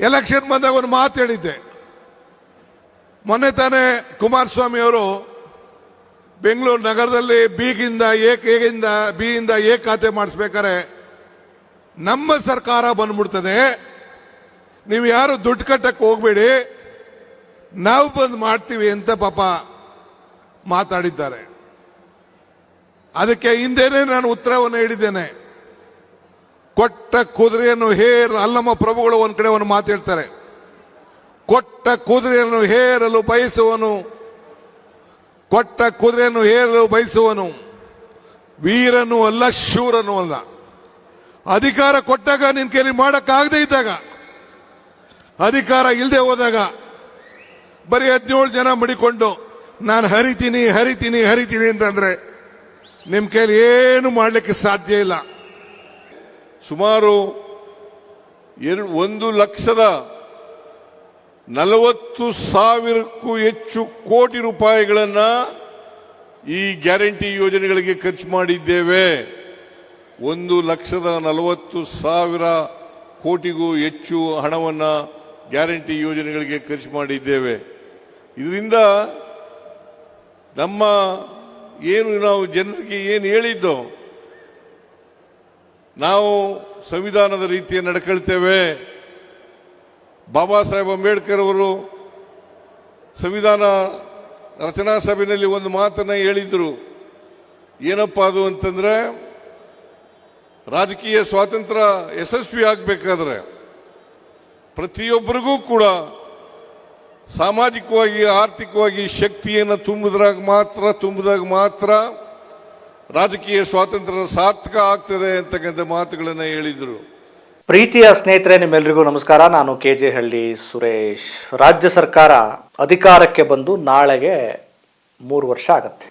Election ಬಂದಾಗ ಒಂದು ಮಾತು ಹೇಳಿದ್ದೆ. ಮೊನ್ನೆ ತಾನೇ ಕುಮಾರಸ್ವಾಮಿ ಅವರು ಬೆಂಗಳೂರು ನಗರದಲ್ಲಿ ಬಿಯಿಂದ ಎ ಖಾತೆ ಮಾಡಿಸ್ಬೇಕಾರೆ ನಮ್ಮ ಸರ್ಕಾರ ಬಂದ್ಬಿಡ್ತದೆ, ನೀವು ಯಾರು ದುಡ್ಡು ಕಟ್ಟಕ್ಕೆ ಹೋಗ್ಬೇಡಿ, ನಾವು ಬಂದು ಮಾಡ್ತೀವಿ ಅಂತ ಪಾಪ ಮಾತಾಡಿದ್ದಾರೆ. ಅದಕ್ಕೆ ಹಿಂದೆನೇ ನಾನು ಉತ್ತರವನ್ನು ಹೇಳಿದ್ದೇನೆ. ಕೊಟ್ಟ ಕುದುರೆಯನ್ನು ಅಲ್ಲಮ್ಮ ಪ್ರಭುಗಳು ಒಂದ್ ಕಡೆ ಒಂದು ಮಾತು ಹೇಳ್ತಾರೆ, ಕೊಟ್ಟ ಕುದುರೆಯನ್ನು ಹೇರಲು ಬಯಸುವನು ವೀರನೂ ಅಲ್ಲ ಶೂರನೂ ಅಲ್ಲ. ಅಧಿಕಾರ ಕೊಟ್ಟಾಗ ನಿನ್ ಕೈಲಿ ಮಾಡಕ್ಕಾಗದೇ ಇದ್ದಾಗ, ಅಧಿಕಾರ ಇಲ್ಲದೆ ಹೋದಾಗ ಬರೀ 17 ಜನ ಮಡಿಕೊಂಡು ನಾನು ಹರಿತೀನಿ ಅಂತಂದ್ರೆ ನಿಮ್ ಕೈಲಿ ಏನು ಮಾಡ್ಲಿಕ್ಕೆ ಸಾಧ್ಯ ಇಲ್ಲ. ಸುಮಾರು 1,40,000ಕ್ಕೂ ಹೆಚ್ಚು ಕೋಟಿ ರೂಪಾಯಿಗಳನ್ನ ಈ ಗ್ಯಾರಂಟಿ ಯೋಜನೆಗಳಿಗೆ ಖರ್ಚು ಮಾಡಿದ್ದೇವೆ. 1,40,000 ಕೋಟಿಗೂ ಹೆಚ್ಚು ಹಣವನ್ನ ಗ್ಯಾರಂಟಿ ಯೋಜನೆಗಳಿಗೆ ಖರ್ಚು ಮಾಡಿದ್ದೇವೆ. ಇದರಿಂದ ನಮ್ಮ ನಾವು ಜನರಿಗೆ ಏನು ಹೇಳಿದ್ದು, ನಾವು ಸಂವಿಧಾನದ ರೀತಿಯ ನಡ್ಕೊಳ್ತೇವೆ. ಬಾಬಾ ಸಾಹೇಬ್ ಅಂಬೇಡ್ಕರ್ ಅವರು ಸಂವಿಧಾನ ರಚನಾ ಸಭೆಯಲ್ಲಿ ಒಂದು ಮಾತನ್ನ ಹೇಳಿದ್ರು. ಏನಪ್ಪಾ ಅದು ಅಂತಂದ್ರೆ, ರಾಜಕೀಯ ಸ್ವಾತಂತ್ರ್ಯ ಯಶಸ್ವಿ ಆಗಬೇಕಾದ್ರೆ ಪ್ರತಿಯೊಬ್ಬರಿಗೂ ಕೂಡ ಸಾಮಾಜಿಕವಾಗಿ ಆರ್ಥಿಕವಾಗಿ ಶಕ್ತಿಯನ್ನು ತುಂಬಿದಾಗ ಮಾತ್ರ ರಾಜಕೀಯ ಸ್ವಾತಂತ್ರ್ಯ ಸಾರ್ಥಕ ಆಗ್ತದೆ ಅಂತಕ್ಕಂಥ ಮಾತುಗಳನ್ನು ಹೇಳಿದರು. ಪ್ರೀತಿಯ ಸ್ನೇಹಿತರೆ, ನಿಮ್ಮೆಲ್ಲರಿಗೂ ನಮಸ್ಕಾರ. ನಾನು KJ ಹಳ್ಳಿ ಸುರೇಶ್. ರಾಜ್ಯ ಸರ್ಕಾರ ಅಧಿಕಾರಕ್ಕೆ ಬಂದು ನಾಳೆಗೆ 3 ವರ್ಷ ಆಗತ್ತೆ.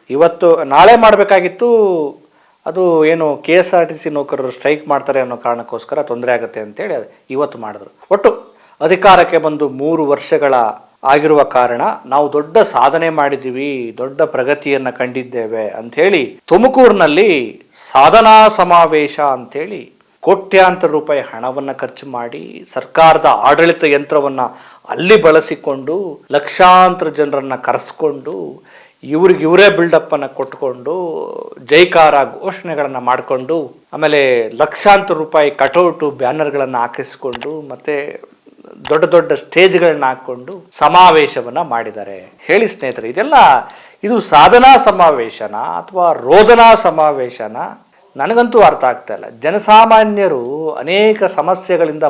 ನಾಳೆ ಮಾಡಬೇಕಾಗಿತ್ತು, ಅದು ಏನು KSRTC ನೌಕರರು ಸ್ಟ್ರೈಕ್ ಮಾಡ್ತಾರೆ ಅನ್ನೋ ಕಾರಣಕ್ಕೋಸ್ಕರ ತೊಂದರೆ ಆಗುತ್ತೆ ಅಂತೇಳಿ ಇವತ್ತು ಮಾಡಿದ್ರು. ಒಟ್ಟು ಅಧಿಕಾರಕ್ಕೆ ಬಂದು 3 ವರ್ಷಗಳ ಆಗಿರುವ ಕಾರಣ ನಾವು ದೊಡ್ಡ ಸಾಧನೆ ಮಾಡಿದ್ದೀವಿ, ದೊಡ್ಡ ಪ್ರಗತಿಯನ್ನ ಕಂಡಿದ್ದೇವೆ ಅಂಥೇಳಿ ತುಮಕೂರಿನಲ್ಲಿ ಸಾಧನಾ ಸಮಾವೇಶ ಅಂಥೇಳಿ ಕೋಟ್ಯಾಂತರ ರೂಪಾಯಿ ಹಣವನ್ನು ಖರ್ಚು ಮಾಡಿ ಸರ್ಕಾರದ ಆಡಳಿತ ಯಂತ್ರವನ್ನ ಅಲ್ಲಿ ಬಳಸಿಕೊಂಡು ಲಕ್ಷಾಂತರ ಜನರನ್ನ ಕರೆಸ್ಕೊಂಡು ಇವರೇ ಬಿಲ್ಡಪ್ ಅನ್ನ ಕೊಟ್ಕೊಂಡು ಜೈಕಾರ ಘೋಷಣೆಗಳನ್ನ ಮಾಡಿಕೊಂಡು ಆಮೇಲೆ ಲಕ್ಷಾಂತರ ರೂಪಾಯಿ ಕಟೌಟು ಬ್ಯಾನರ್ಗಳನ್ನು ಹಾಕಿಸ್ಕೊಂಡು ಮತ್ತೆ ದೊಡ್ಡ ಸ್ಟೇಜ್ಗಳನ್ನ ಹಾಕೊಂಡು ಸಮಾವೇಶವನ್ನ ಮಾಡಿದ್ದಾರೆ. ಹೇಳಿ ಸ್ನೇಹಿತರೆ, ಇದು ಸಾಧನಾ ಸಮಾವೇಶನ ಅಥವಾ ರೋದನಾ ಸಮಾವೇಶನ? ನನಗಂತೂ ಅರ್ಥ ಆಗ್ತಾ ಇಲ್ಲ. ಜನಸಾಮಾನ್ಯರು ಅನೇಕ ಸಮಸ್ಯೆಗಳಿಂದ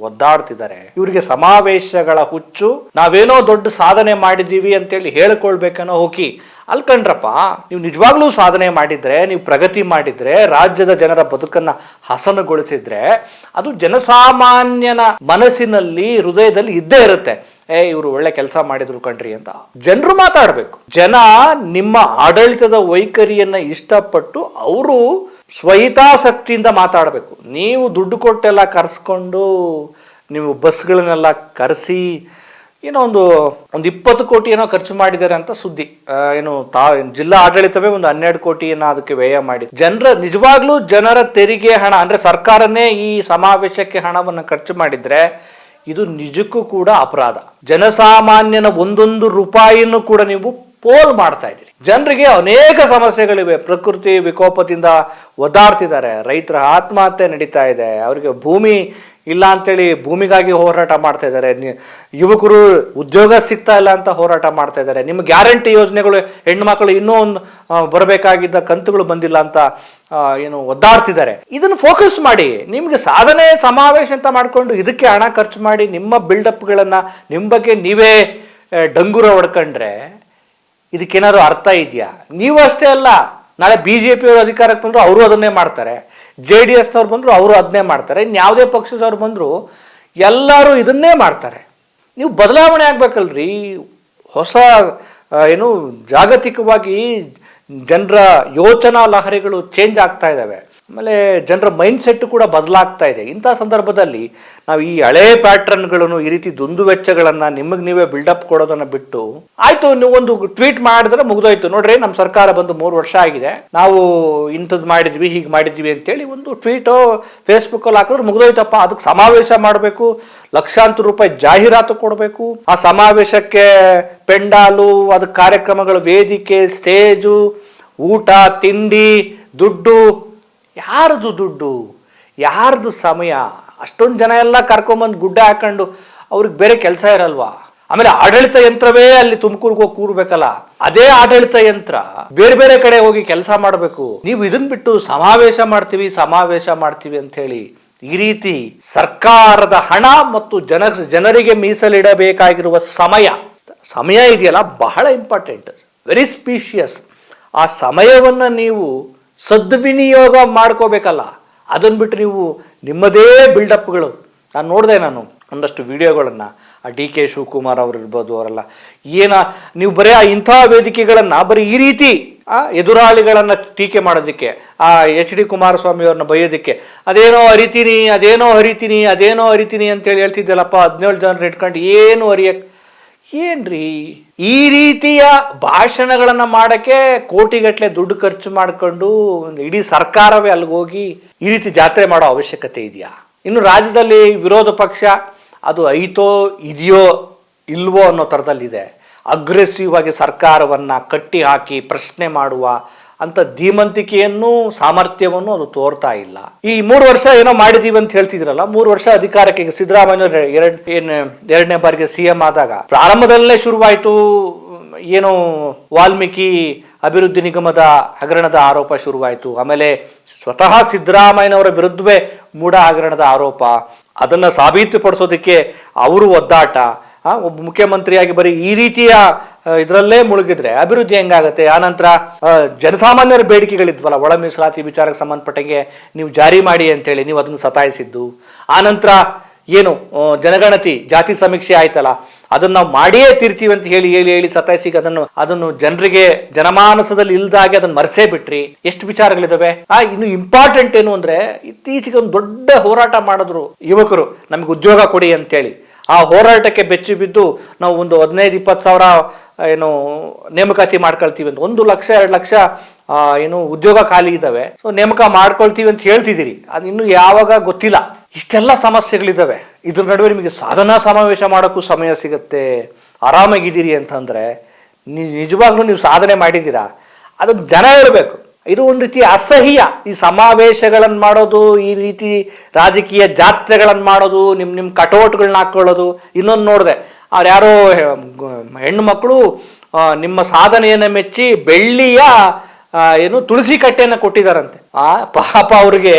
ಒದ್ದಾಡ್ತಿದ್ದಾರೆ. ಇವರಿಗೆ ಸಮಾವೇಶಗಳ ಹುಚ್ಚು, ನಾವೇನೋ ದೊಡ್ಡ ಸಾಧನೆ ಮಾಡಿದ್ದೀವಿ ಅಂತೇಳಿ ಹೇಳ್ಕೊಳ್ಬೇಕನ್ನೋ ಹೋಗಿ ಅಲ್ಕಂಡ್ರಪ್ಪ. ನೀವು ನಿಜವಾಗ್ಲೂ ಸಾಧನೆ ಮಾಡಿದ್ರೆ, ನೀವು ಪ್ರಗತಿ ಮಾಡಿದ್ರೆ, ರಾಜ್ಯದ ಜನರ ಬದುಕನ್ನ ಹಸನುಗೊಳಿಸಿದ್ರೆ ಅದು ಜನಸಾಮಾನ್ಯನ ಮನಸ್ಸಿನಲ್ಲಿ ಹೃದಯದಲ್ಲಿ ಇದ್ದೇ ಇರುತ್ತೆ. ಇವರು ಒಳ್ಳೆ ಕೆಲಸ ಮಾಡಿದ್ರು ಕಣ್ರಿ ಅಂತ ಜನರು ಮಾತಾಡಬೇಕು. ಜನ ನಿಮ್ಮ ಆಡಳಿತದ ವೈಖರಿಯನ್ನ ಇಷ್ಟಪಟ್ಟು ಅವರು ಸ್ವಹಿತಾಸಕ್ತಿಯಿಂದ ಮಾತಾಡಬೇಕು. ನೀವು ದುಡ್ಡು ಕೊಟ್ಟೆಲ್ಲ ಕರೆಸ್ಕೊಂಡು ನೀವು ಬಸ್ಗಳನ್ನೆಲ್ಲ ಕರೆಸಿ ಏನೋ ಒಂದು 20 ಕೋಟಿ ಏನೋ ಖರ್ಚು ಮಾಡಿದ್ದಾರೆ ಅಂತ ಸುದ್ದಿ. ಜಿಲ್ಲಾ ಆಡಳಿತವೇ ಒಂದು 12 ಕೋಟಿಯನ್ನ ಅದಕ್ಕೆ ವ್ಯಯ ಮಾಡಿ ನಿಜವಾಗ್ಲೂ ಜನರ ತೆರಿಗೆ ಹಣ ಅಂದ್ರೆ ಸರ್ಕಾರನೇ ಈ ಸಮಾವೇಶಕ್ಕೆ ಹಣವನ್ನು ಖರ್ಚು ಮಾಡಿದ್ರೆ ಇದು ನಿಜಕ್ಕೂ ಕೂಡ ಅಪರಾಧ. ಜನಸಾಮಾನ್ಯನ ಒಂದೊಂದು ರೂಪಾಯಿಯನ್ನು ಕೂಡ ನೀವು ಪೋಲ್ ಮಾಡ್ತಾ ಇದ್ದೀರಿ. ಜನರಿಗೆ ಅನೇಕ ಸಮಸ್ಯೆಗಳಿವೆ. ಪ್ರಕೃತಿ ವಿಕೋಪದಿಂದ ಒದ್ದಾಡ್ತಿದ್ದಾರೆ, ರೈತರ ಆತ್ಮಹತ್ಯೆ ನಡೀತಾ ಇದೆ, ಅವರಿಗೆ ಭೂಮಿ ಇಲ್ಲ ಅಂತೇಳಿ ಭೂಮಿಗಾಗಿ ಹೋರಾಟ ಮಾಡ್ತಾ ಇದ್ದಾರೆ, ಯುವಕರು ಉದ್ಯೋಗ ಸಿಗ್ತಾ ಇಲ್ಲ ಅಂತ ಹೋರಾಟ ಮಾಡ್ತಾ ಇದ್ದಾರೆ, ನಿಮ್ಮ ಗ್ಯಾರಂಟಿ ಯೋಜನೆಗಳು ಹೆಣ್ಮಕ್ಳು ಇನ್ನೂ ಬರಬೇಕಾಗಿದ್ದ ಕಂತುಗಳು ಬಂದಿಲ್ಲ ಅಂತ ಒದ್ದಾಡ್ತಿದ್ದಾರೆ. ಇದನ್ನು ಫೋಕಸ್ ಮಾಡಿ. ನಿಮ್ಗೆ ಸಾಧನೆ ಸಮಾವೇಶ ಅಂತ ಮಾಡ್ಕೊಂಡು ಇದಕ್ಕೆ ಹಣ ಖರ್ಚು ಮಾಡಿ ನಿಮ್ಮ ಬಿಲ್ಡಪ್ಗಳನ್ನ ನಿಮ್ಮ ಬಗ್ಗೆ ನೀವೇ ಡಂಗುರ ಹೊಡ್ಕೊಂಡ್ರೆ ಇದಕ್ಕೇನಾದ್ರು ಅರ್ಥ ಇದೆಯಾ? ನೀವು ಅಷ್ಟೇ ಅಲ್ಲ, ನಾಳೆ BJP ಅವರು ಅಧಿಕಾರಕ್ಕೆ ಬಂದ್ರು ಅವರು ಅದನ್ನೇ ಮಾಡ್ತಾರೆ, JDSನವ್ರು ಬಂದ್ರು ಅವರು ಅದನ್ನೇ ಮಾಡ್ತಾರೆ, ಇನ್ಯಾವುದೇ ಪಕ್ಷದವ್ರು ಬಂದ್ರು ಎಲ್ಲರೂ ಇದನ್ನೇ ಮಾಡ್ತಾರೆ. ನೀವು ಬದಲಾವಣೆ ಆಗ್ಬೇಕಲ್ರಿ. ಹೊಸ ಜಾಗತಿಕವಾಗಿ ಜನರ ಯೋಚನಾ ಲಹರಿಗಳು ಚೇಂಜ್ ಆಗ್ತಾ ಇದ್ದಾವೆ. ಆಮೇಲೆ ಜನರ ಮೈಂಡ್ ಸೆಟ್ ಕೂಡ ಬದಲಾಗ್ತಾ ಇದೆ. ಇಂಥ ಸಂದರ್ಭದಲ್ಲಿ ನಾವು ಈ ಹಳೆ ಪ್ಯಾಟ್ರನ್ಗಳನ್ನು, ಈ ರೀತಿ ದುಂದು ವೆಚ್ಚಗಳನ್ನು ನಿಮಗೆ ನೀವೇ ಬಿಲ್ಡಪ್ ಕೊಡೋದನ್ನು ಬಿಟ್ಟು, ಆಯ್ತು ನೀವು ಒಂದು ಟ್ವೀಟ್ ಮಾಡಿದ್ರೆ ಮುಗಿದೋಯ್ತು, ನೋಡ್ರಿ ನಮ್ಮ ಸರ್ಕಾರ ಬಂದು 3 ವರ್ಷ ಆಗಿದೆ, ನಾವು ಇಂಥದ್ದು ಮಾಡಿದ್ವಿ, ಹೀಗೆ ಮಾಡಿದ್ವಿ ಅಂತೇಳಿ ಒಂದು ಟ್ವೀಟು ಫೇಸ್ಬುಕ್ಕಲ್ಲಿ ಹಾಕಿದ್ರೆ ಮುಗಿದೋಯ್ತಪ್ಪ. ಅದಕ್ಕೆ ಸಮಾವೇಶ ಮಾಡಬೇಕು, ಲಕ್ಷಾಂತರ ರೂಪಾಯಿ ಜಾಹೀರಾತು ಕೊಡಬೇಕು, ಆ ಸಮಾವೇಶಕ್ಕೆ ಪೆಂಡಾಲು, ಅದಕ್ಕೆ ಕಾರ್ಯಕ್ರಮಗಳು, ವೇದಿಕೆ, ಸ್ಟೇಜು, ಊಟ ತಿಂಡಿ, ದುಡ್ಡು. ಯಾರದು ದುಡ್ಡು, ಯಾರ್ದು ಸಮಯ? ಅಷ್ಟೊಂದು ಜನ ಎಲ್ಲ ಕರ್ಕೊಂಬಂದು ಗುಡ್ಡ ಹಾಕೊಂಡು ಅವ್ರಿಗೆ ಬೇರೆ ಕೆಲಸ ಇರಲ್ವಾ? ಆಮೇಲೆ ಆಡಳಿತ ಯಂತ್ರವೇ ಅಲ್ಲಿ ತುಮಕೂರ್ಗೆ ಹೋಗಿ ಕೂರ್ಬೇಕಲ್ಲ, ಅದೇ ಆಡಳಿತ ಯಂತ್ರ ಬೇರೆ ಬೇರೆ ಕಡೆ ಹೋಗಿ ಕೆಲಸ ಮಾಡಬೇಕು. ನೀವು ಇದನ್ನ ಬಿಟ್ಟು ಸಮಾವೇಶ ಮಾಡ್ತೀವಿ ಅಂತ ಹೇಳಿ ಈ ರೀತಿ ಸರ್ಕಾರದ ಹಣ ಮತ್ತು ಜನರಿಗೆ ಮೀಸಲಿಡಬೇಕಾಗಿರುವ ಸಮಯ ಇದೆಯಲ್ಲ, ಬಹಳ ಇಂಪಾರ್ಟೆಂಟ್, ವೆರಿ ಸ್ಪೀಷಿಯಸ್. ಆ ಸಮಯವನ್ನು ನೀವು ಸದ್ವಿನಿಯೋಗ ಮಾಡ್ಕೋಬೇಕಲ್ಲ. ಅದನ್ನು ಬಿಟ್ಟು ನೀವು ನಿಮ್ಮದೇ ಬಿಲ್ಡಪ್ಗಳು, ನಾನು ಒಂದಷ್ಟು ವಿಡಿಯೋಗಳನ್ನು, ಆ ಡಿ ಕೆ ಶಿವಕುಮಾರ್ ಅವರು ಇರ್ಬೋದು, ಅವರೆಲ್ಲ ನೀವು ಬರೀ ಇಂಥ ವೇದಿಕೆಗಳನ್ನು ಬರೀ ಈ ರೀತಿ ಎದುರಾಳಿಗಳನ್ನು ಟೀಕೆ ಮಾಡೋದಕ್ಕೆ, ಆ ಎಚ್ ಡಿ ಕುಮಾರಸ್ವಾಮಿ ಅವ್ರನ್ನ ಬೈಯೋದಕ್ಕೆ, ಅದೇನೋ ಹರಿತೀನಿ ಅಂತೇಳಿ ಹೇಳ್ತಿದ್ದಲ್ಲಪ್ಪ, 17 ಜನರು ಇಟ್ಕೊಂಡು ಏನು ಏನ್ರಿ ಈ ರೀತಿಯ ಭಾಷಣಗಳನ್ನು ಮಾಡಕ್ಕೆ ಕೋಟಿಗಟ್ಟಲೆ ದುಡ್ಡು ಖರ್ಚು ಮಾಡಿಕೊಂಡು ಇಡೀ ಸರ್ಕಾರವೇ ಅಲ್ಲಿಗೆ ಹೋಗಿ ಈ ರೀತಿ ಜಾತ್ರೆ ಮಾಡೋ ಅವಶ್ಯಕತೆ ಇದೆಯಾ? ಇನ್ನು ರಾಜ್ಯದಲ್ಲಿ ವಿರೋಧ ಪಕ್ಷ ಅದು ಐತೋ ಇದೆಯೋ ಇಲ್ವೋ ಅನ್ನೋ ಥರದಲ್ಲಿದೆ. ಅಗ್ರೆಸಿವ್ ಆಗಿ ಸರ್ಕಾರವನ್ನು ಕಟ್ಟಿ ಹಾಕಿ ಪ್ರಶ್ನೆ ಮಾಡುವ ಅಂತ ಧೀಮಂತಿಕೆಯನ್ನು, ಸಾಮರ್ಥ್ಯವನ್ನು ಅದು ತೋರ್ತಾ ಇಲ್ಲ. ಈ 3 ವರ್ಷ ಏನೋ ಮಾಡಿದೀವಿ ಅಂತ ಹೇಳ್ತಿದ್ರಲ್ಲ, 3 ವರ್ಷ ಅಧಿಕಾರಕ್ಕೆ ಸಿದ್ದರಾಮಯ್ಯ ಎರಡನೇ ಬಾರಿಗೆ CM ಆದಾಗ ಪ್ರಾರಂಭದಲ್ಲೇ ಶುರುವಾಯಿತು. ಏನು ವಾಲ್ಮೀಕಿ ಅಭಿವೃದ್ಧಿ ನಿಗಮದ ಹಗರಣದ ಆರೋಪ ಶುರುವಾಯಿತು. ಆಮೇಲೆ ಸ್ವತಃ ಸಿದ್ದರಾಮಯ್ಯನವರ ವಿರುದ್ಧವೇ ಮೂಢ ಹಗರಣದ ಆರೋಪ, ಅದನ್ನ ಸಾಬೀತುಪಡಿಸೋದಕ್ಕೆ ಅವರು ಒದ್ದಾಟ. ಒಬ್ಬ ಮುಖ್ಯಮಂತ್ರಿಯಾಗಿ ಬರೀ ಈ ರೀತಿಯ ಇದರಲ್ಲೇ ಮುಳುಗಿದ್ರೆ ಅಭಿವೃದ್ಧಿ ಹೆಂಗಾಗತ್ತೆ? ಆನಂತರ ಜನಸಾಮಾನ್ಯರ ಬೇಡಿಕೆಗಳಿದ್ವಲ್ಲ, ಒಳ ಮೀಸಲಾತಿ ವಿಚಾರಕ್ಕೆ ಸಂಬಂಧಪಟ್ಟಂಗೆ ನೀವು ಜಾರಿ ಮಾಡಿ ಅಂತೇಳಿ ನೀವು ಅದನ್ನು ಸತಾಯಿಸಿದ್ದು. ಆನಂತರ ಏನು ಜನಗಣತಿ, ಜಾತಿ ಸಮೀಕ್ಷೆ ಆಯ್ತಲ್ಲ, ಅದನ್ನು ನಾವು ಮಾಡಿಯೇ ತೀರ್ತೀವಿ ಅಂತ ಹೇಳಿ ಸತಾಯಿಸಿ ಅದನ್ನು ಜನರಿಗೆ ಜನಮಾನಸದಲ್ಲಿ ಇಲ್ದಾಗೆ ಅದನ್ನು ಮರೆಸೇ ಬಿಟ್ರಿ. ಎಷ್ಟು ವಿಚಾರಗಳಿದಾವೆ. ಇನ್ನು ಇಂಪಾರ್ಟೆಂಟ್ ಏನು ಅಂದ್ರೆ, ಇತ್ತೀಚೆಗೆ ಒಂದು ದೊಡ್ಡ ಹೋರಾಟ ಮಾಡಿದ್ರು ಯುವಕರು, ನಮ್ಗೆ ಉದ್ಯೋಗ ಕೊಡಿ ಅಂತೇಳಿ. ಆ ಹೋರಾಟಕ್ಕೆ ಬೆಚ್ಚಿ ಬಿದ್ದು ನಾವು ಒಂದು 15-20 ಸಾವಿರ ಏನು ನೇಮಕಾತಿ ಮಾಡ್ಕೊಳ್ತೀವಿ ಅಂತ, 1 ಲಕ್ಷ 2 ಲಕ್ಷ ಏನು ಉದ್ಯೋಗ ಖಾಲಿ ಇದ್ದಾವೆ, ಸೊ ನೇಮಕ ಮಾಡ್ಕೊಳ್ತೀವಿ ಅಂತ ಹೇಳ್ತಿದ್ದೀರಿ. ಅದು ಇನ್ನು ಯಾವಾಗ ಗೊತ್ತಿಲ್ಲ. ಇಷ್ಟೆಲ್ಲ ಸಮಸ್ಯೆಗಳಿದ್ದಾವೆ. ಇದ್ರ ನಡುವೆ ನಿಮಗೆ ಸಾಧನಾ ಸಮಾವೇಶ ಮಾಡೋಕ್ಕೂ ಸಮಯ ಸಿಗುತ್ತೆ, ಆರಾಮಾಗಿದ್ದೀರಿ ಅಂತಂದ್ರೆ ನಿಜವಾಗ್ಲೂ ನೀವು ಸಾಧನೆ ಮಾಡಿದ್ದೀರಾ? ಅದನ್ನು ಜನ ಇರಬೇಕು. ಇದು ಒಂದು ರೀತಿ ಅಸಹ್ಯ. ಈ ಸಮಾವೇಶಗಳನ್ನು ಮಾಡೋದು, ಈ ರೀತಿ ರಾಜಕೀಯ ಜಾತ್ರೆಗಳನ್ನು ಮಾಡೋದು, ನಿಮ್ಮ ಕಟೌಟ್ಗಳನ್ನ ಹಾಕೊಳ್ಳೋದು. ಇನ್ನೊಂದು ನೋಡಿದೆ, ಅವ್ರು ಯಾರೋ ಹೆಣ್ಣು ಮಕ್ಕಳು ನಿಮ್ಮ ಸಾಧನೆಯನ್ನು ಮೆಚ್ಚಿ ಬೆಳ್ಳಿಯ ಏನು ತುಳಸಿ ಕಟ್ಟೆಯನ್ನು ಕೊಟ್ಟಿದ್ದಾರಂತೆ. ಪಾಪ ಅವ್ರಿಗೆ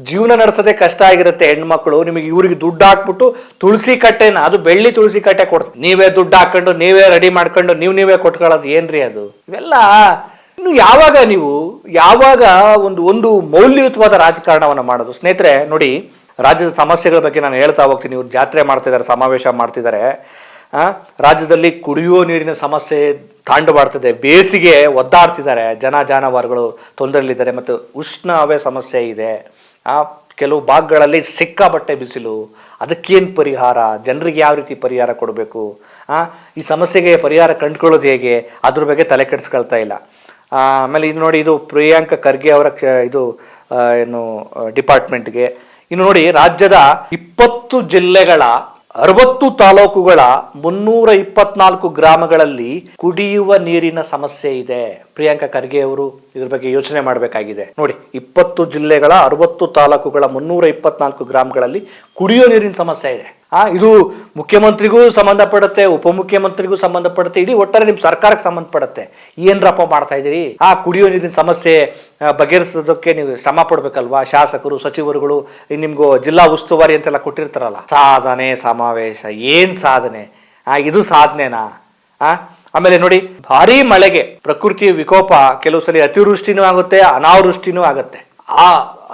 ಜೀವನ ನಡೆಸೋದೇ ಕಷ್ಟ ಆಗಿರುತ್ತೆ ಹೆಣ್ಮಕ್ಳು. ನಿಮಗೆ ಇವ್ರಿಗೆ ದುಡ್ಡು ಹಾಕ್ಬಿಟ್ಟು ತುಳಸಿ ಕಟ್ಟೆನ, ಅದು ಬೆಳ್ಳಿ ತುಳಸಿ ಕಟ್ಟೆ ಕೊಡ್ತಾರೆ, ನೀವೇ ದುಡ್ಡು ಹಾಕೊಂಡು ನೀವೇ ರೆಡಿ ಮಾಡ್ಕೊಂಡು ನೀವೇ ಕೊಟ್ಕೊಳ್ಳೋದು. ಏನ್ರಿ ಅದು? ಇವೆಲ್ಲ ಇನ್ನು ಯಾವಾಗ ಒಂದು ಮೌಲ್ಯಯುತವಾದ ರಾಜಕಾರಣವನ್ನು ಮಾಡೋದು? ಸ್ನೇಹಿತರೆ ನೋಡಿ, ರಾಜ್ಯದ ಸಮಸ್ಯೆಗಳ ಬಗ್ಗೆ ನಾನು ಹೇಳ್ತಾ ಹೋಗ್ತೀನಿ. ಇವ್ರು ಜಾತ್ರೆ ಮಾಡ್ತಿದ್ದಾರೆ, ಸಮಾವೇಶ ಮಾಡ್ತಿದ್ದಾರೆ. ರಾಜ್ಯದಲ್ಲಿ ಕುಡಿಯುವ ನೀರಿನ ಸಮಸ್ಯೆ ತಾಂಡವಾಡ್ತಿದೆ, ಬೇಸಿಗೆ ಒದ್ದಾಡ್ತಿದ್ದಾರೆ, ಜಾನುವಾರುಗಳು ತೊಂದರೆಯಲ್ಲಿದ್ದಾರೆ, ಮತ್ತು ಉಷ್ಣ ಹವೆ ಸಮಸ್ಯೆ ಇದೆ. ಕೆಲವು ಭಾಗಗಳಲ್ಲಿ ಸಿಕ್ಕಾಬಟ್ಟೆ ಬಿಸಿಲು. ಅದಕ್ಕೇನು ಪರಿಹಾರ? ಜನರಿಗೆ ಯಾವ ರೀತಿ ಪರಿಹಾರ ಕೊಡಬೇಕು? ಈ ಸಮಸ್ಯೆಗೆ ಪರಿಹಾರ ಕಂಡುಕೊಳ್ಳೋದು ಹೇಗೆ? ಅದ್ರ ಬಗ್ಗೆ ತಲೆ ಕೆಡಿಸ್ಕೊಳ್ತಾ ಇಲ್ಲ. ಆಮೇಲೆ ಇದು ನೋಡಿ, ಇದು ಪ್ರಿಯಾಂಕ ಖರ್ಗೆ ಅವರ ಇದು ಏನು ಡಿಪಾರ್ಟ್ಮೆಂಟ್ಗೆ. ಇನ್ನು ನೋಡಿ, ರಾಜ್ಯದ 20 ಜಿಲ್ಲೆಗಳ 60 ತಾಲೂಕುಗಳ 324 ಗ್ರಾಮಗಳಲ್ಲಿ ಕುಡಿಯುವ ನೀರಿನ ಸಮಸ್ಯೆ ಇದೆ. ಪ್ರಿಯಾಂಕ ಖರ್ಗೆ ಅವರು ಇದ್ರ ಬಗ್ಗೆ ಯೋಚನೆ ಮಾಡಬೇಕಾಗಿದೆ. ನೋಡಿ, 20 ಜಿಲ್ಲೆಗಳ 60 ತಾಲೂಕುಗಳ 324 ಗ್ರಾಮಗಳಲ್ಲಿ ಕುಡಿಯುವ ನೀರಿನ ಸಮಸ್ಯೆ ಇದೆ. ಇದು ಮುಖ್ಯಮಂತ್ರಿಗೂ ಸಂಬಂಧಪಡುತ್ತೆ, ಉಪಮುಖ್ಯಮಂತ್ರಿಗೂ ಸಂಬಂಧಪಡುತ್ತೆ, ಇಡೀ ಒಟ್ಟಾರೆ ನಿಮ್ಮ ಸರ್ಕಾರಕ್ಕೆ ಸಂಬಂಧಪಡುತ್ತೆ. ಏನ್ರಪ್ಪ ಮಾಡ್ತಾ ಇದ್ದೀರಿ? ಕುಡಿಯೋ ನೀರಿನ ಸಮಸ್ಯೆ ಬಗೆಹರಿಸೋದಕ್ಕೆ ನೀವು ಶ್ರಮ ಪಡ್ಬೇಕಲ್ವಾ? ಶಾಸಕರು, ಸಚಿವರುಗಳು, ನಿಮ್ಗೂ ಜಿಲ್ಲಾ ಉಸ್ತುವಾರಿ ಅಂತೆಲ್ಲ ಕೊಟ್ಟಿರ್ತಾರಲ್ಲ. ಸಾಧನೆ ಸಮಾವೇಶ, ಏನ್ ಸಾಧನೆ? ಇದು ಸಾಧನೆನಾ? ಆಮೇಲೆ ನೋಡಿ, ಭಾರಿ ಮಳೆಗೆ ಪ್ರಕೃತಿ ವಿಕೋಪ, ಕೆಲವು ಸಲ ಅತಿವೃಷ್ಟಿನೂ ಆಗುತ್ತೆ, ಅನಾವೃಷ್ಟಿನೂ ಆಗುತ್ತೆ.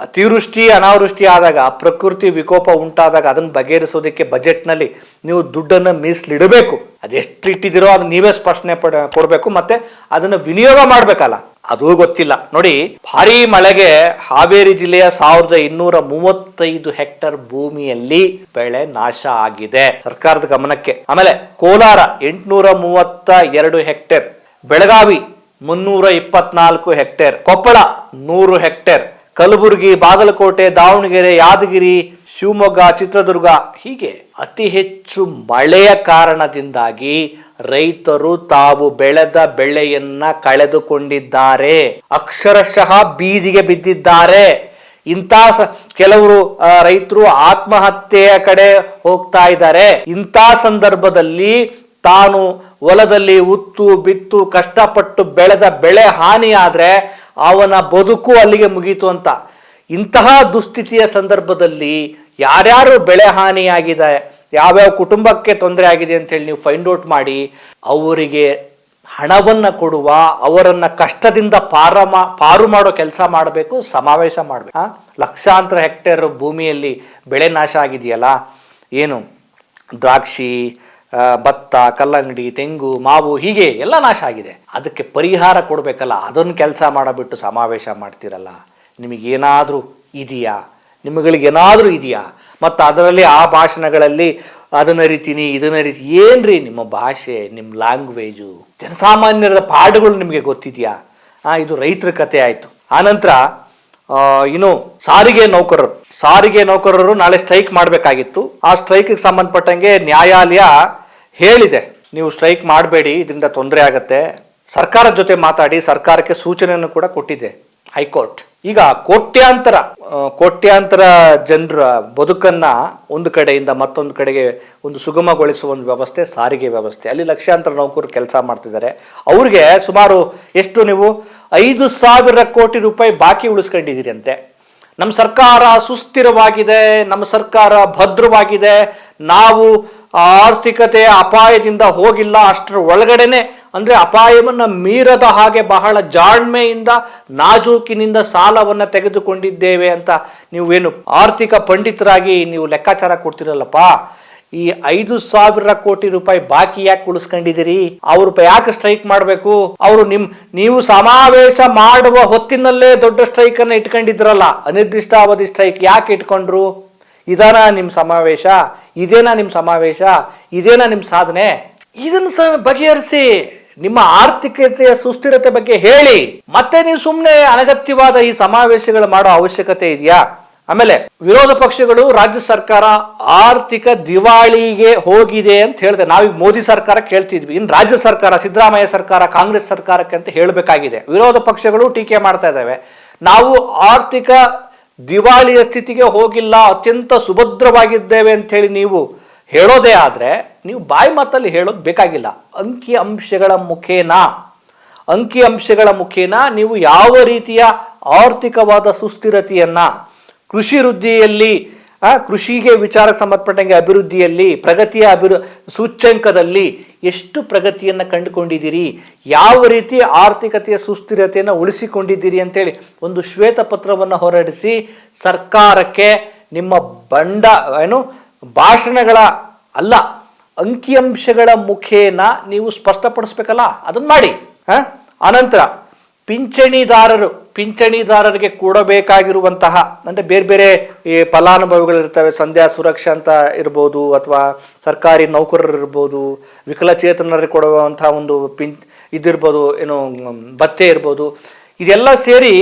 ಅತಿವೃಷ್ಟಿ ಅನಾವೃಷ್ಟಿ ಆದಾಗ, ಪ್ರಕೃತಿ ವಿಕೋಪ ಉಂಟಾದಾಗ ಅದನ್ನು ಬಗೆಹರಿಸೋದಕ್ಕೆ ಬಜೆಟ್ನಲ್ಲಿ ನೀವು ದುಡ್ಡನ್ನು ಮೀಸಲಿಡಬೇಕು. ಅದೆಷ್ಟು ಇಟ್ಟಿದ್ದೀರೋ ಅದನ್ನ ನೀವೇ ಸ್ಪಷ್ಟನೆ ಕೊಡಬೇಕು, ಮತ್ತೆ ಅದನ್ನು ವಿನಿಯೋಗ ಮಾಡಬೇಕಲ್ಲ. ಅದೂ ಗೊತ್ತಿಲ್ಲ. ನೋಡಿ, ಭಾರೀ ಮಳೆಗೆ ಹಾವೇರಿ ಜಿಲ್ಲೆಯ 1235 ಹೆಕ್ಟರ್ ಭೂಮಿಯಲ್ಲಿ ಬೆಳೆ ನಾಶ ಆಗಿದೆ, ಸರ್ಕಾರದ ಗಮನಕ್ಕೆ. ಆಮೇಲೆ Kolar 832 hectare, Belagavi 324 hectare, Koppal 100 hectare, Kalaburagi, Bagalkot, Davanagere, Yadgir, Shivamogga, Chitradurga, ಹೀಗೆ ಅತಿ ಹೆಚ್ಚು ಮಳೆಯ ಕಾರಣದಿಂದಾಗಿ ರೈತರು ತಾವು ಬೆಳೆದ ಬೆಳೆಯನ್ನ ಕಳೆದುಕೊಂಡಿದ್ದಾರೆ, ಅಕ್ಷರಶಃ ಬೀದಿಗೆ ಬಿದ್ದಿದ್ದಾರೆ. ಇಂಥ ಕೆಲವರು ರೈತರು ಆತ್ಮಹತ್ಯೆಯ ಕಡೆ ಹೋಗ್ತಾ ಇದ್ದಾರೆ. ಇಂಥ ಸಂದರ್ಭದಲ್ಲಿ ತಾನು ಹೊಲದಲ್ಲಿ ಉತ್ತು ಬಿತ್ತು ಕಷ್ಟಪಟ್ಟು ಬೆಳೆದ ಬೆಳೆ ಹಾನಿಯಾದ್ರೆ ಅವನ ಬದುಕು ಅಲ್ಲಿಗೆ ಮುಗೀತು ಅಂತ. ಇಂತಹ ದುಸ್ಥಿತಿಯ ಸಂದರ್ಭದಲ್ಲಿ ಯಾರ್ಯಾರು ಬೆಳೆ ಹಾನಿಯಾಗಿದೆ, ಯಾವ್ಯಾವ ಕುಟುಂಬಕ್ಕೆ ತೊಂದರೆ ಆಗಿದೆ ಅಂತ ಹೇಳಿ ನೀವು ಫೈಂಡ್ ಔಟ್ ಮಾಡಿ ಅವರಿಗೆ ಹಣವನ್ನು ಕೊಡುವ, ಅವರನ್ನ ಕಷ್ಟದಿಂದ ಪಾರು ಮಾಡೋ ಕೆಲಸ ಮಾಡಬೇಕು, ಸಮಾವೇಶ ಮಾಡಬೇಕು. ಲಕ್ಷಾಂತರ ಹೆಕ್ಟೇರ್ ಭೂಮಿಯಲ್ಲಿ ಬೆಳೆ ನಾಶ ಆಗಿದೆಯಲ್ಲ, ಏನು ದ್ರಾಕ್ಷಿ, ಭತ್ತ, ಕಲ್ಲಂಗಡಿ, ತೆಂಗು, ಮಾವು, ಹೀಗೆ ಎಲ್ಲ ನಾಶ ಆಗಿದೆ. ಅದಕ್ಕೆ ಪರಿಹಾರ ಕೊಡಬೇಕಲ್ಲ, ಅದನ್ನು ಕೆಲಸ ಮಾಡಬಿಟ್ಟು ಸಮಾವೇಶ ಮಾಡ್ತಿರಲ್ಲ. ನಿಮಗೇನಾದರೂ ಇದೆಯಾ? ನಿಮಗಳಿಗೇನಾದರೂ ಇದೆಯಾ? ಮತ್ತು ಅದರಲ್ಲಿ ಆ ಭಾಷಣಗಳಲ್ಲಿ ಅದನ್ನ ರೀತಿನಿ ಇದನ್ನ ರೀತಿ, ಏನ್ರಿ ನಿಮ್ಮ ಭಾಷೆ, ನಿಮ್ಮ ಲ್ಯಾಂಗ್ವೇಜು, ಜನಸಾಮಾನ್ಯರ ಪಾಠಗಳು ನಿಮಗೆ ಗೊತ್ತಿದೆಯಾ? ಇದು ರೈತರ ಕಥೆ ಆಯಿತು. ಆನಂತರ ಇನ್ನು ಸಾರಿಗೆ ನೌಕರರು ನಾಳೆ ಸ್ಟ್ರೈಕ್ ಮಾಡಬೇಕಾಗಿತ್ತು. ಆ ಸ್ಟ್ರೈಕ್ಗೆ ಸಂಬಂಧಪಟ್ಟಂಗೆ ನ್ಯಾಯಾಲಯ ಹೇಳಿದೆ, ನೀವು ಸ್ಟ್ರೈಕ್ ಮಾಡಬೇಡಿ, ಇದರಿಂದ ತೊಂದರೆ ಆಗತ್ತೆ. ಸರ್ಕಾರದ ಜೊತೆ ಮಾತಾಡಿ ಸರ್ಕಾರಕ್ಕೆ ಸೂಚನೆಯನ್ನು ಕೂಡ ಕೊಟ್ಟಿದೆ ಹೈಕೋರ್ಟ್. ಈಗ ಕೋಟ್ಯಾಂತರ ಜನರ ಬದುಕನ್ನ ಒಂದು ಕಡೆಯಿಂದ ಮತ್ತೊಂದು ಕಡೆಗೆ ಒಂದು ಸುಗಮಗೊಳಿಸುವ ಒಂದು ವ್ಯವಸ್ಥೆ ಸಾರಿಗೆ ವ್ಯವಸ್ಥೆ. ಅಲ್ಲಿ ಲಕ್ಷಾಂತರ ನೌಕರರು ಕೆಲಸ ಮಾಡ್ತಿದ್ದಾರೆ. ಅವ್ರಿಗೆ ಸುಮಾರು ಎಷ್ಟು, ನೀವು 5,000 ಕೋಟಿ ರೂಪಾಯಿ ಬಾಕಿ ಉಳಿಸ್ಕೊಂಡಿದ್ದೀರಿ ಅಂತೆ. ನಮ್ಮ ಸರ್ಕಾರ ಸುಸ್ಥಿರವಾಗಿದೆ, ನಮ್ಮ ಸರ್ಕಾರ ಭದ್ರವಾಗಿದೆ, ನಾವು ಆರ್ಥಿಕತೆ ಅಪಾಯದಿಂದ ಹೋಗಿಲ್ಲ, ಅಷ್ಟರ ಒಳಗಡೆನೆ, ಅಂದ್ರೆ ಅಪಾಯವನ್ನ ಮೀರದ ಹಾಗೆ ಬಹಳ ಜಾಣ್ಮೆಯಿಂದ ನಾಜೂಕಿನಿಂದ ಸಾಲವನ್ನ ತೆಗೆದುಕೊಂಡಿದ್ದೇವೆ ಅಂತ ನೀವೇನು ಆರ್ಥಿಕ ಪಂಡಿತರಾಗಿ ನೀವು ಲೆಕ್ಕಾಚಾರ ಕೊಡ್ತಿರಲ್ಲಪ್ಪ. ಈ 5,000 ಕೋಟಿ ರೂಪಾಯಿ ಬಾಕಿ ಯಾಕೆ ಉಳಿಸ್ಕೊಂಡಿದ್ದೀರಿ? ಅವ್ರು ಯಾಕೆ ಸ್ಟ್ರೈಕ್ ಮಾಡಬೇಕು? ನೀವು ಸಮಾವೇಶ ಮಾಡುವ ಹೊತ್ತಿನಲ್ಲೇ ದೊಡ್ಡ ಸ್ಟ್ರೈಕ್ ಅನ್ನ ಇಟ್ಕೊಂಡಿದ್ರಲ್ಲ, ಅನಿರ್ದಿಷ್ಟಾವಧಿ ಸ್ಟ್ರೈಕ್ ಯಾಕೆ ಇಟ್ಕೊಂಡ್ರು? ಇದೇನಾ ನಿಮ್ಮ ಸಮಾವೇಶ? ಇದೇನಾ ನಿಮ್ಮ ಸಮಾವೇಶ? ಇದೇನಾ ನಿಮ್ಮ ಸಾಧನೆ? ಇದನ್ನು ಬಗೆಹರಿಸಿ, ನಿಮ್ಮ ಆರ್ಥಿಕತೆಯ ಸುಸ್ಥಿರತೆ ಬಗ್ಗೆ ಹೇಳಿ. ಮತ್ತೆ ನೀವು ಸುಮ್ಮನೆ ಅನಗತ್ಯವಾದ ಈ ಸಮಾವೇಶಗಳು ಮಾಡೋ ಅವಶ್ಯಕತೆ ಇದೆಯಾ? ಆಮೇಲೆ ವಿರೋಧ ಪಕ್ಷಗಳು ರಾಜ್ಯ ಸರ್ಕಾರ ಆರ್ಥಿಕ ದಿವಾಳಿಗೆ ಹೋಗಿದೆ ಅಂತ ಹೇಳಿದೆ. ನಾವೀಗ ಮೋದಿ ಸರ್ಕಾರ ಕೇಳ್ತಿದ್ವಿ, ಇನ್ನು ರಾಜ್ಯ ಸರ್ಕಾರ, ಸಿದ್ದರಾಮಯ್ಯ ಸರ್ಕಾರ, ಕಾಂಗ್ರೆಸ್ ಸರ್ಕಾರಕ್ಕೆ ಅಂತ ಹೇಳಬೇಕಾಗಿದೆ. ವಿರೋಧ ಪಕ್ಷಗಳು ಟೀಕೆ ಮಾಡ್ತಾ ಇದ್ದಾವೆ. ನಾವು ಆರ್ಥಿಕ ದಿವಾಳಿಯ ಸ್ಥಿತಿಗೆ ಹೋಗಿಲ್ಲ, ಅತ್ಯಂತ ಸುಭದ್ರವಾಗಿದ್ದೇವೆ ಅಂತ ಹೇಳಿ ನೀವು ಹೇಳೋದೇ ಆದ್ರೆ ನೀವು ಬಾಯಿ ಮಾತಲ್ಲಿ ಹೇಳೋದು ಬೇಕಾಗಿಲ್ಲ. ಅಂಕಿ ಅಂಶಗಳ ಮುಖೇನ ನೀವು ಯಾವ ರೀತಿಯ ಆರ್ಥಿಕವಾದ ಸುಸ್ಥಿರತೆಯನ್ನ, ಕೃಷಿ ವೃದ್ಧಿಯಲ್ಲಿ, ಕೃಷಿಗೆ ವಿಚಾರಕ್ಕೆ ಸಂಬಂಧಪಟ್ಟಂಗೆ ಅಭಿವೃದ್ಧಿಯಲ್ಲಿ, ಪ್ರಗತಿಯ ಸೂಚ್ಯಂಕದಲ್ಲಿ ಎಷ್ಟು ಪ್ರಗತಿಯನ್ನು ಕಂಡುಕೊಂಡಿದ್ದೀರಿ, ಯಾವ ರೀತಿ ಆರ್ಥಿಕತೆಯ ಸುಸ್ಥಿರತೆಯನ್ನು ಉಳಿಸಿಕೊಂಡಿದ್ದೀರಿ ಅಂತೇಳಿ ಒಂದು ಶ್ವೇತಪತ್ರವನ್ನು ಹೊರಡಿಸಿ ಸರ್ಕಾರಕ್ಕೆ ನಿಮ್ಮ ಭಾಷಣಗಳ ಅಲ್ಲ, ಅಂಕಿಅಂಶಗಳ ಮುಖೇನ ನೀವು ಸ್ಪಷ್ಟಪಡಿಸ್ಬೇಕಲ್ಲ, ಅದನ್ನ ಮಾಡಿ. ಅನಂತರ ಪಿಂಚಣಿದಾರರಿಗೆ ಕೊಡಬೇಕಾಗಿರುವಂತಹ, ಅಂದರೆ ಬೇರೆ ಬೇರೆ ಈ ಫಲಾನುಭವಿಗಳಿರ್ತವೆ, ಸಂಧ್ಯಾ ಸುರಕ್ಷಾ ಅಂತ ಇರ್ಬೋದು, ಅಥವಾ ಸರ್ಕಾರಿ ನೌಕರರು ಇರ್ಬೋದು, ವಿಕಲಚೇತನರಿಗೆ ಕೊಡುವಂತಹ ಒಂದು ಇದಿರ್ಬೋದು, ಏನು ಭತ್ಯೆ ಇರ್ಬೋದು, ಇದೆಲ್ಲ ಸೇರಿ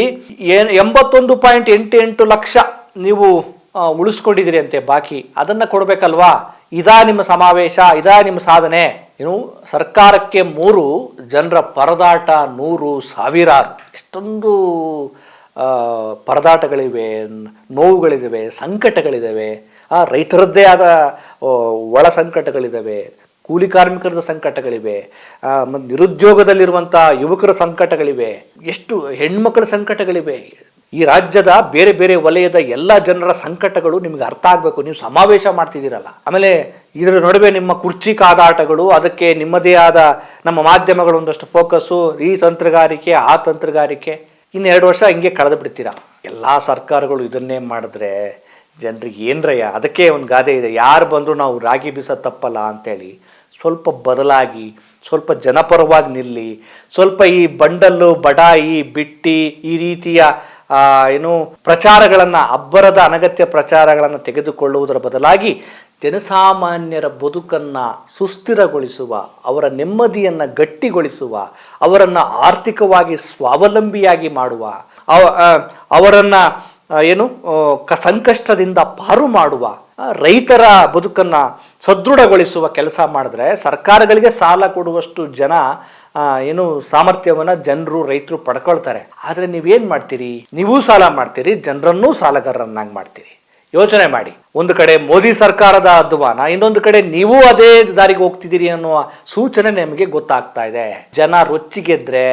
81.88 ಲಕ್ಷ ನೀವು ಉಳಿಸ್ಕೊಂಡಿದ್ದೀರಿ ಅಂತೆ ಬಾಕಿ. ಅದನ್ನ ಕೊಡ್ಬೇಕಲ್ವಾ? ಇದಾ ನಿಮ್ಮ ಸಮಾವೇಶ? ಇದಾ ನಿಮ್ಮ ಸಾಧನೆ? ಏನು ಸರ್ಕಾರಕ್ಕೆ 3 ಜನರ ಪರದಾಟ 100 ಸಾವಿರಾರು, ಎಷ್ಟೊಂದು ಪರದಾಟಗಳಿವೆ, ನೋವುಗಳಿದ್ದಾವೆ, ಸಂಕಟಗಳಿದ್ದಾವೆ. ರೈತರದ್ದೇ ಆದ ಒಳ ಸಂಕಟಗಳಿದ್ದಾವೆ, ಕೂಲಿ ಕಾರ್ಮಿಕರದ ಸಂಕಟಗಳಿವೆ, ನಿರುದ್ಯೋಗದಲ್ಲಿರುವಂಥ ಯುವಕರ ಸಂಕಟಗಳಿವೆ, ಎಷ್ಟು ಹೆಣ್ಮಕ್ಳ ಸಂಕಟಗಳಿವೆ. ಈ ರಾಜ್ಯದ ಬೇರೆ ಬೇರೆ ವಲಯದ ಎಲ್ಲ ಜನರ ಸಂಕಟಗಳು ನಿಮ್ಗೆ ಅರ್ಥ ಆಗಬೇಕು. ನೀವು ಸಮಾವೇಶ ಮಾಡ್ತಿದ್ದೀರಲ್ಲ, ಆಮೇಲೆ ಇದರ ನಡುವೆ ನಿಮ್ಮ ಕುರ್ಚಿ ಕಾದಾಟಗಳು, ಅದಕ್ಕೆ ನಿಮ್ಮದೇ ಆದ ನಮ್ಮ ಮಾಧ್ಯಮಗಳು ಒಂದಷ್ಟು ಫೋಕಸ್ಸು, ಈ ತಂತ್ರಗಾರಿಕೆ ಆ ತಂತ್ರಗಾರಿಕೆ, ಇನ್ನು 2 ವರ್ಷ ಹಿಂಗೆ ಕಳೆದು ಬಿಡ್ತೀರಾ. ಎಲ್ಲ ಸರ್ಕಾರಗಳು ಇದನ್ನೇ ಮಾಡಿದ್ರೆ ಜನರಿಗೆ ಏನ್ರಯ್ಯ? ಅದಕ್ಕೆ ಒಂದು ಗಾದೆ ಇದೆ, ಯಾರು ಬಂದರೂ ನಾವು ರಾಗಿ ಬೀಸ ತಪ್ಪಲ್ಲ ಅಂತೇಳಿ. ಸ್ವಲ್ಪ ಬದಲಾಗಿ ಸ್ವಲ್ಪ ಜನಪರವಾಗಿ ನಿಲ್ಲಿ, ಸ್ವಲ್ಪ ಈ ಬಂಡಲ್ಲು ಬಡಾಯಿ ಬಿಟ್ಟಿ ಈ ರೀತಿಯ ಪ್ರಚಾರಗಳನ್ನು, ಅಬ್ಬರದ ಅನಗತ್ಯ ಪ್ರಚಾರಗಳನ್ನು ತೆಗೆದುಕೊಳ್ಳುವುದರ ಬದಲಾಗಿ ಜನಸಾಮಾನ್ಯರ ಬದುಕನ್ನು ಸುಸ್ಥಿರಗೊಳಿಸುವ, ಅವರ ನೆಮ್ಮದಿಯನ್ನು ಗಟ್ಟಿಗೊಳಿಸುವ, ಅವರನ್ನು ಆರ್ಥಿಕವಾಗಿ ಸ್ವಾವಲಂಬಿಯಾಗಿ ಮಾಡುವ, ಅವರನ್ನು ಸಂಕಷ್ಟದಿಂದ ಪಾರು ಮಾಡುವ, ರೈತರ ಬದುಕನ್ನು ಸದೃಢಗೊಳಿಸುವ ಕೆಲಸ ಮಾಡಿದ್ರೆ ಸರ್ಕಾರಗಳಿಗೆ ಸಾಲ ಕೊಡುವಷ್ಟು ಸಾಮರ್ಥ್ಯವನ್ನು ಜನರು, ರೈತರು ಪಡ್ಕೊಳ್ತಾರೆ. ಆದರೆ ನೀವೇನು ಮಾಡ್ತೀರಿ? ನೀವೂ ಸಾಲ ಮಾಡ್ತೀರಿ, ಜನರನ್ನೂ ಸಾಲಗಾರರನ್ನಾಗಿ ಮಾಡ್ತೀರಿ. ಯೋಚನೆ ಮಾಡಿ. ಒಂದು ಕಡೆ ಮೋದಿ ಸರ್ಕಾರದ ಅಧ್ವಾನ, ಇನ್ನೊಂದು ಕಡೆ ನೀವು ಅದೇ ದಾರಿಗೆ ಹೋಗ್ತಿದ್ದೀರಿ ಅನ್ನುವ ಸೂಚನೆ ನಿಮಗೆ ಗೊತ್ತಾಗ್ತಾ ಇದೆ. ಜನ ರೊಚ್ಚಿಗೆದ್ರೆ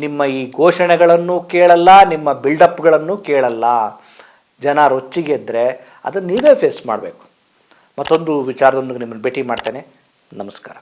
ನಿಮ್ಮ ಈ ಘೋಷಣೆಗಳನ್ನು ಕೇಳಲ್ಲ, ನಿಮ್ಮ ಬಿಲ್ಡಪ್ಗಳನ್ನು ಕೇಳಲ್ಲ. ಜನ ರೊಚ್ಚಿಗೆದ್ರೆ ಅದನ್ನು ನೀವೇ ಫೇಸ್ ಮಾಡಬೇಕು. ಮತ್ತೊಂದು ವಿಚಾರದೊಂದಿಗೆ ನಿಮ್ಮನ್ನು ಭೇಟಿ ಮಾಡ್ತೇನೆ. ನಮಸ್ಕಾರ.